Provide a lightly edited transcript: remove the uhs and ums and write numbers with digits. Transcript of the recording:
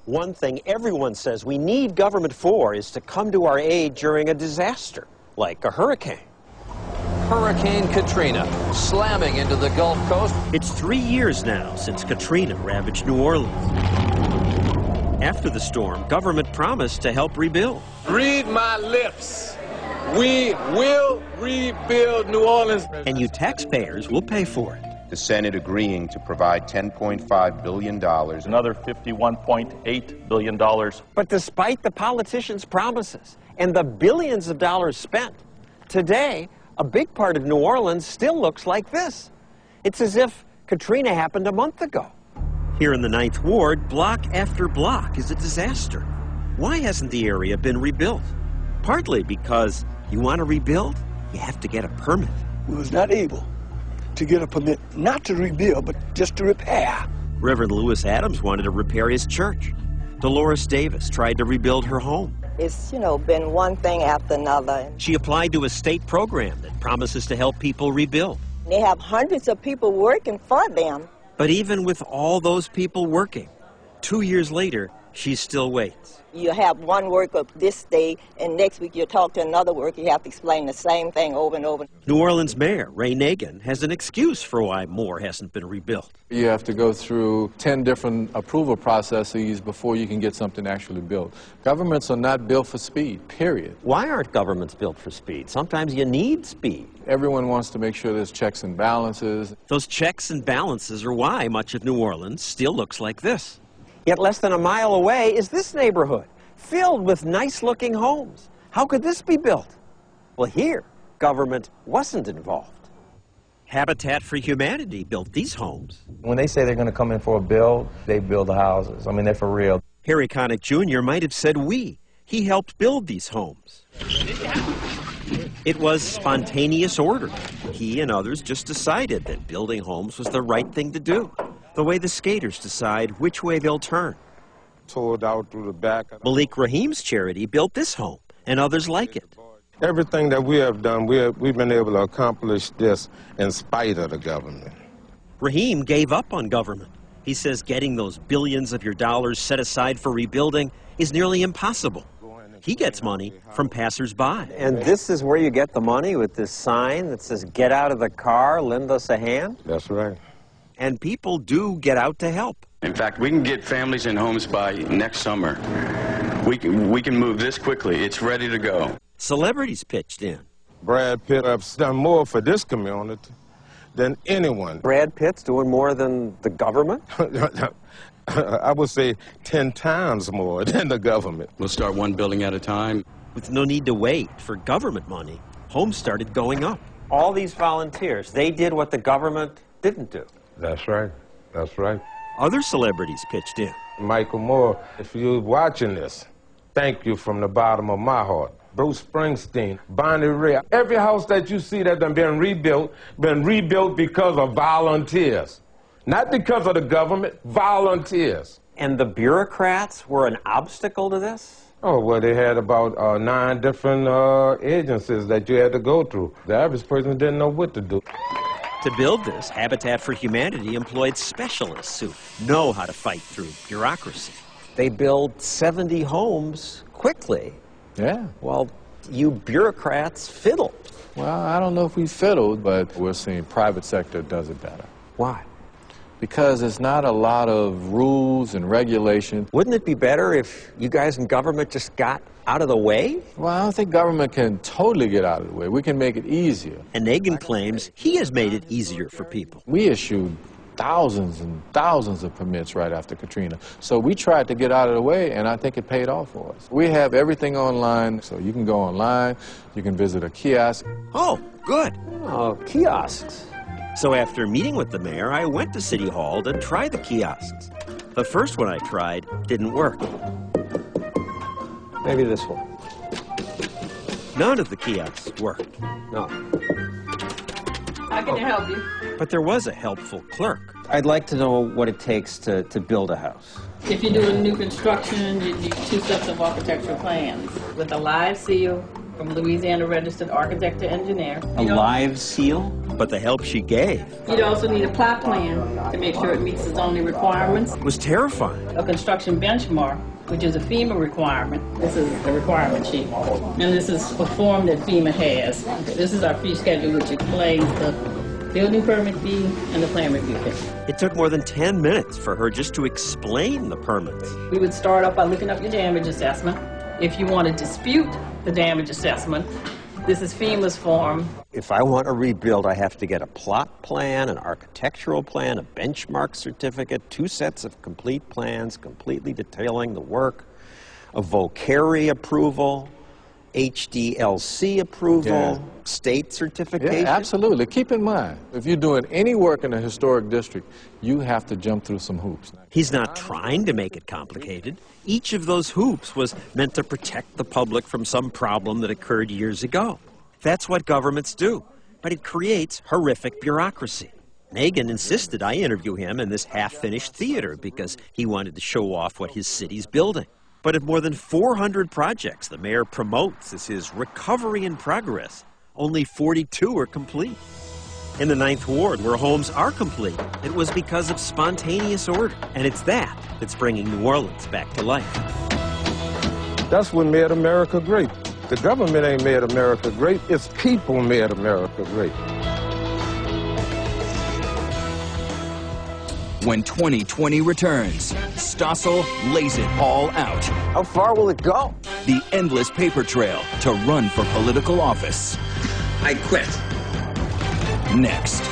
One thing everyone says we need government for is to come to our aid during a disaster, like a hurricane. Hurricane Katrina slamming into the Gulf Coast. It's 3 years now since Katrina ravaged New Orleans. After the storm, government promised to help rebuild. Read my lips. We will rebuild New Orleans. And you taxpayers will pay for it. The Senate agreeing to provide $10.5 billion. Another $51.8 billion. But despite the politicians' promises and the billions of dollars spent, today, a big part of New Orleans still looks like this. It's as if Katrina happened a month ago. Here in the 9th Ward, block after block is a disaster. Why hasn't the area been rebuilt? Partly because you want to rebuild, you have to get a permit. We was not able to get a permit not to rebuild, but just to repair. Reverend Lewis Adams wanted to repair his church. Dolores Davis tried to rebuild her home. It's, been one thing after another. She applied to a state program that promises to help people rebuild. They have hundreds of people working for them. But even with all those people working, 2 years later, she still waits. You have one worker this day, and next week you talk to another worker, you have to explain the same thing over and over. New Orleans Mayor Ray Nagin has an excuse for why more hasn't been rebuilt. You have to go through 10 different approval processes before you can get something actually built. Governments are not built for speed, period. Why aren't governments built for speed? Sometimes you need speed. Everyone wants to make sure there's checks and balances. Those checks and balances are why much of New Orleans still looks like this. Yet less than a mile away is this neighborhood, filled with nice-looking homes. How could this be built? Well, here, government wasn't involved. Habitat for Humanity built these homes. When they say they're going to come in for a build, they build the houses. I mean, they're for real. Harry Connick Jr. might have said we. He helped build these homes. It was spontaneous order. He and others just decided that building homes was the right thing to do. The way the skaters decide which way they'll turn. Tore out through the back. Malik Rahim's charity built this home, and others like it. Everything that we have done, we've been able to accomplish this in spite of the government. Rahim gave up on government. He says getting those billions of your dollars set aside for rebuilding is nearly impossible. He gets money from passers-by. And this is where you get the money, with this sign that says, "Get out of the car, lend us a hand"? That's right. And people do get out to help. In fact, we can get families in homes by next summer. We can move this quickly. It's ready to go. Celebrities pitched in. Brad Pitt has done more for this community than anyone. Brad Pitt's doing more than the government? I would say 10 times more than the government. We'll start one building at a time. With no need to wait for government money, homes started going up. All these volunteers, they did what the government didn't do. That's right. That's right. Other celebrities pitched in. Michael Moore, if you're watching this, thank you from the bottom of my heart. Bruce Springsteen, Bonnie Raitt. Every house that you see that's been rebuilt because of volunteers. Not because of the government, volunteers. And the bureaucrats were an obstacle to this? Oh, well, they had about 9 different agencies that you had to go through. The average person didn't know what to do. To build this, Habitat for Humanity employed specialists who know how to fight through bureaucracy. They build 70 homes quickly. Yeah. Well, you bureaucrats fiddled. Well, I don't know if we fiddled, but we're seeing private sector does it better. Why? Because there's not a lot of rules and regulations. Wouldn't it be better if you guys in government just got out of the way? Well, I don't think government can totally get out of the way. We can make it easier. And Nagin claims he has made it easier for people. We issued thousands and thousands of permits right after Katrina. So we tried to get out of the way, and I think it paid off for us. We have everything online, so you can go online, you can visit a kiosk. Oh, good. Oh, kiosks. So after meeting with the mayor, I went to City Hall to try the kiosks. The first one I tried didn't work. Maybe this one. None of the kiosks worked. No. How can I help you? But there was a helpful clerk. I'd like to know what it takes to build a house. If you're doing new construction, you need 2 sets of architectural plans with a live seal from Louisiana registered architect to engineer. A live seal? But the help she gave You'd also need a plot plan to make sure it meets the zoning requirements. was terrifying. A construction benchmark, which is a FEMA requirement. This is the requirement sheet. And this is a form that FEMA has. This is our fee schedule, which explains the building permit fee and the plan review fee. It took more than 10 minutes for her just to explain the permits. We would start off by looking up your damage assessment. If you want to dispute the damage assessment, this is FEMA's form. If I want to rebuild, I have to get a plot plan, an architectural plan, a benchmark certificate, 2 sets of complete plans completely detailing the work, a vocary approval, HDLC approval, state certification. Yeah, absolutely. Keep in mind, if you're doing any work in a historic district, you have to jump through some hoops. He's not trying to make it complicated. Each of those hoops was meant to protect the public from some problem that occurred years ago. That's what governments do, but it creates horrific bureaucracy. Megan insisted I interview him in this half-finished theater because he wanted to show off what his city's building. But of more than 400 projects the mayor promotes as his recovery in progress, only 42 are complete. In the 9th Ward, where homes are complete, it was because of spontaneous order. And it's that that's bringing New Orleans back to life. That's what made America great. The government ain't made America great. It's people made America great. When 2020 returns, Stossel lays it all out. How far will it go? The endless paper trail to run for political office. I quit. Next.